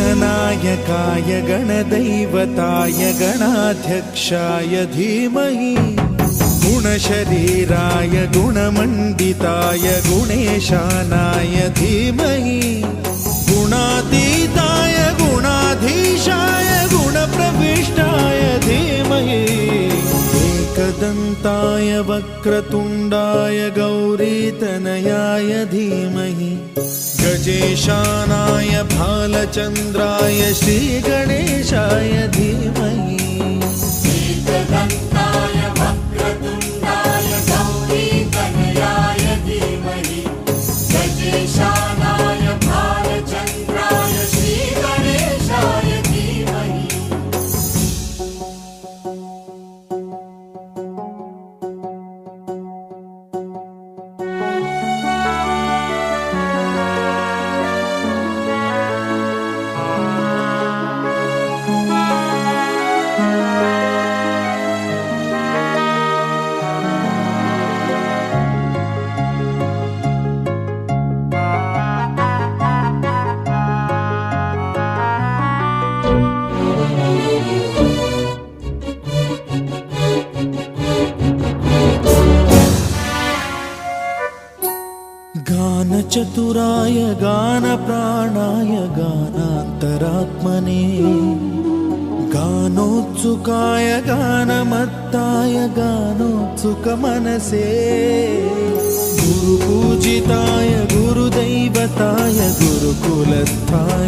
गणनायकाय गणदैवताय गणाध्यक्षाय धीमहि गुणशरीराय गुणमण्डिताय गुणेशानाय धीमहि गुणातीताय गुणाधीशाय गुणप्रविष्टाय धीमहि एकदन्ताय वक्रतुण्डाय गौरीतनयाय धीमहि गजेशानाय भालचन्द्राय श्रीगणेशाय धीमहि एकदन्ताय वक्रतुण्डाय गौरीतनयाय धीमहि गजेशानाय भालचन्द्राय श्रीगणेशाय धीमहि गानचतुराय गानप्राणाय गानान्तरात्मने गानोत्सुकाय गानमत्ताय गानोत्सुकमनसे गुरुपूजिताय गुरुदैवताय गुरुकुलस्थाय